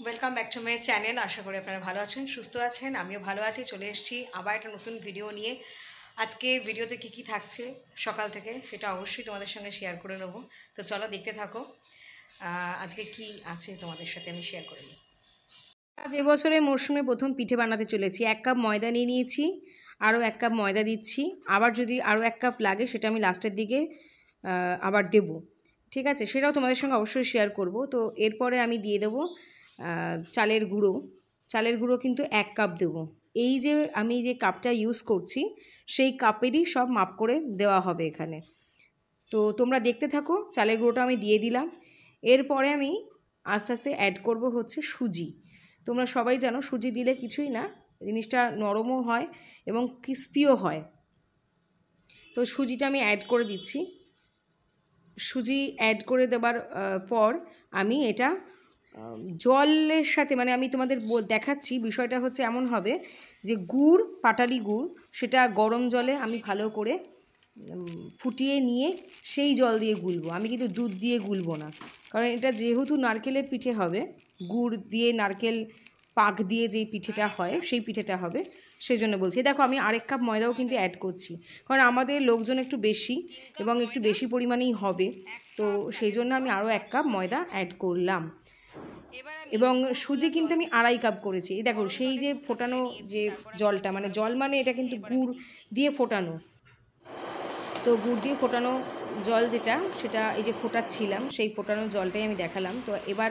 Welcome back to my channel. আশা করি আপনারা ভালো আছেন, সুস্থ আছেন। আমিও ভালো আছি। চলে এসেছি আবার একটা নতুন ভিডিও নিয়ে। আজকে ভিডিওতে কী থাকছে সকাল থেকে সেটা অবশ্যই তোমাদের সঙ্গে শেয়ার করে নেব। তো চলো দেখতে থাকো আজকে কি আছে তোমাদের সাথে আমি শেয়ার করে নিই। আজ এবছরের মরশুমে প্রথম পিঠে বানাতে চলেছি। 1 কাপ ময়দা নিয়ে নিয়েছি, আরও 1 কাপ ময়দা দিচ্ছি। আবার যদি আরও 1 কাপ লাগে সেটা আমি লাস্টের দিকে আবার দেব, ঠিক আছে? সেটাও তোমাদের সঙ্গে অবশ্যই শেয়ার করব। তো এরপরে আমি দিয়ে দেবো চালের গুঁড়ো। চালের গুঁড়ো কিন্তু 1 কাপ দেবো। এই যে আমি যে কাপটা ইউজ করছি সেই কাপেরই সব মাপ করে দেওয়া হবে এখানে। তো তোমরা দেখতে থাকো। চালের গুঁড়োটা আমি দিয়ে দিলাম। এরপরে আমি আস্তে আস্তে অ্যাড করব হচ্ছে সুজি। তোমরা সবাই জানো সুজি দিলে কিছুই না, জিনিসটা নরমও হয় এবং ক্রিস্পিও হয়। তো সুজিটা আমি অ্যাড করে দিচ্ছি। সুজি অ্যাড করে দেওয়ার পর আমি এটা জলের সাথে, মানে আমি তোমাদের দেখাচ্ছি বিষয়টা হচ্ছে এমন হবে যে গুড়, পাটালি গুড়, সেটা গরম জলে আমি ভালো করে ফুটিয়ে নিয়ে সেই জল দিয়ে গুলবো। আমি কিন্তু দুধ দিয়ে গুলবো না, কারণ এটা যেহেতু নারকেলের পিঠে হবে, গুড় দিয়ে নারকেল পাক দিয়ে যেই পিঠেটা হয় সেই পিঠেটা হবে, সেই জন্য বলছি। দেখো আমি আরেক কাপ ময়দাও কিন্তু অ্যাড করছি, কারণ আমাদের লোকজন একটু বেশি এবং একটু বেশি পরিমাণেই হবে। তো সেই জন্য আমি আরও 1 কাপ ময়দা অ্যাড করলাম। এবং সুজি কিন্তু আমি 2.5 কাপ করেছি। এই দেখো সেই যে ফোটানো যে জলটা, মানে জল মানে এটা কিন্তু গুড় দিয়ে ফোটানো। তো গুড় দিয়ে ফোটানো জল যেটা, সেটা এই যে ফোটাচ্ছিলাম সেই ফোটানো জলটাই আমি দেখালাম। তো এবার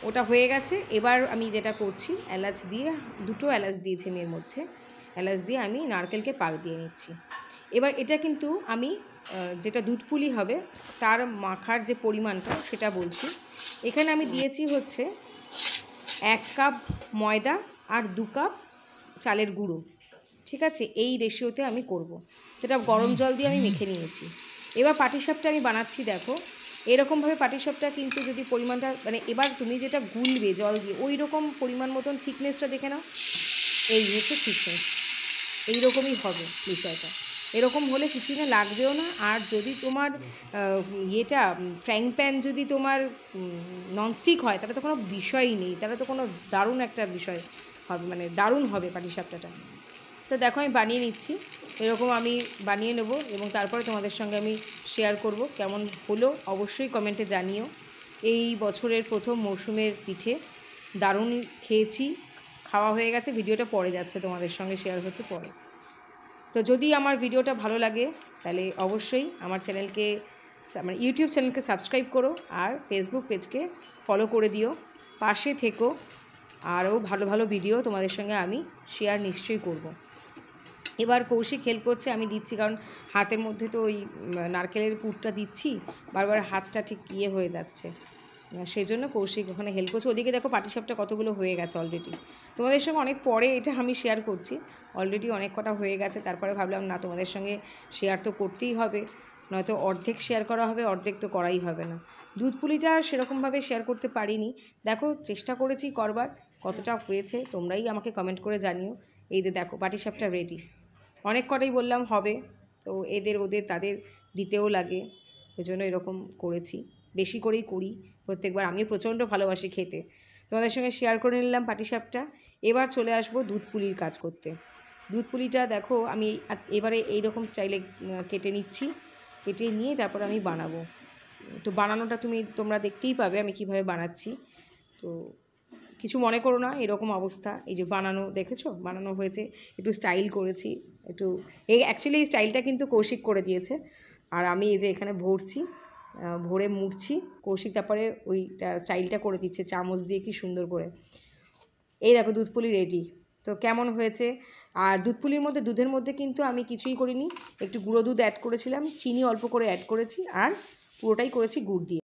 ওটা হয়ে গেছে। এবার আমি যেটা করছি, এলাচ দিয়ে, 2টো এলাচ দিয়েছি আমি এর মধ্যে। এলাচ দিয়ে আমি নারকেলকে পাক দিয়ে নিচ্ছি। এবার এটা কিন্তু আমি যেটা দুধ পুলি হবে তার মাখার যে পরিমাণটা সেটা বলছি। এখানে আমি দিয়েছি হচ্ছে 1 কাপ ময়দা আর 2 কাপ চালের গুঁড়ো, ঠিক আছে? এই রেশিওতে আমি করব। সেটা গরম জল দিয়ে আমি মেখে নিয়েছি। এবার পাটিসাপটা আমি বানাচ্ছি। দেখো এরকমভাবে পাটিসাপটা কিন্তু যদি পরিমাণটা, মানে এবার তুমি যেটা গুলবে জল দিয়ে ওই রকম পরিমাণ মতন থিকনেসটা দেখে নাও। এই হচ্ছে থিকনেস, এইরকমই হবে বিষয়টা। এরকম হলে কিছুই না, লাগবেও না। আর যদি তোমার ইয়েটা ফ্রাইং প্যান যদি তোমার ননস্টিক হয় তাহলে তো কোনো বিষয়ই নেই, তাহলে তো কোনো দারুণ একটা বিষয় হবে, মানে দারুণ হবে পাটিসাপটাটা। তো দেখো আমি বানিয়ে নিচ্ছি। এরকম আমি বানিয়ে নেব এবং তারপরে তোমাদের সঙ্গে আমি শেয়ার করব কেমন হলো। অবশ্যই কমেন্টে জানিও। এই বছরের প্রথম মরশুমের পিঠে দারুণ খেয়েছি, খাওয়া হয়ে গেছে। ভিডিওটা পরে যাচ্ছে, তোমাদের সঙ্গে শেয়ার হচ্ছে পরে। তো যদি আমার ভিডিওটা ভালো লাগে তাহলে অবশ্যই আমার চ্যানেলকে, মানে ইউটিউব চ্যানেলকে সাবস্ক্রাইব করো আর ফেসবুক পেজকে ফলো করে দিও। পাশে থেকো, আরও ভালো ভালো ভিডিও তোমাদের সঙ্গে আমি শেয়ার নিশ্চয়ই করব। এবার কৌশিক হেল্প করছে, আমি দিচ্ছি, কারণ হাতের মধ্যে তো ওই নারকেলের পুরটা দিচ্ছি, বারবার হাতটা ঠিক ইয়ে হয়ে যাচ্ছে, সেই জন্য কৌশিক ওখানে হেল্প করছে। ওদিকে দেখো পাটিসাপটা কতগুলো হয়ে গেছে অলরেডি। তোমাদের সঙ্গে অনেক পরে এটা আমি শেয়ার করছি, অলরেডি অনেক কটা হয়ে গেছে। তারপরে ভাবলাম না, তোমাদের সঙ্গে শেয়ার তো করতেই হবে, নয়তো অর্ধেক শেয়ার করা হবে, অর্ধেক তো করাই হবে না। দুধ পুলিটা সেরকমভাবে শেয়ার করতে পারিনি। দেখো চেষ্টা করেছি করবার, কতটা হয়েছে তোমরাই আমাকে কমেন্ট করে জানিও। এই যে দেখো পাটিসাপটা রেডি। অনেক কটাই বললাম হবে, তো এদের ওদের তাদের দিতেও লাগে, ওই জন্য এরকম করেছি। বেশি করেই করি প্রত্যেকবার। আমিও প্রচণ্ড ভালোবাসি খেতে। তোমাদের সঙ্গে শেয়ার করে নিলাম পাটিসাপটা। এবার চলে আসবো দুধ পুলির কাজ করতে। দুধ পুলিটা দেখো আমি এবারে এইরকম স্টাইলে কেটে নিচ্ছি। কেটে নিয়ে তারপর আমি বানাবো। তো বানানোটা তোমরা দেখতেই পাবে আমি কিভাবে বানাচ্ছি। তো কিছু মনে করো না, এরকম অবস্থা। এই যে বানানো দেখেছো, বানানো হয়েছে, একটু স্টাইল করেছি, একটু অ্যাকচুয়ালি এই স্টাইলটা কিন্তু কৌশিক করে দিয়েছে। আর আমি এই যে এখানে ভরছি, ভরে মুড়ছি, কৌশিক তারপরে ওইটা স্টাইলটা করে দিচ্ছে চামচ দিয়ে কি সুন্দর করে। এই দেখো দুধপুলি রেডি। তো কেমন হয়েছে? আর দুধপুলির মধ্যে, দুধের মধ্যে কিন্তু আমি কিছুই করিনি, একটু গুঁড়ো দুধ অ্যাড করেছিলাম, চিনি অল্প করে অ্যাড করেছি, আর পুরোটাই করেছি গুড় দিয়ে।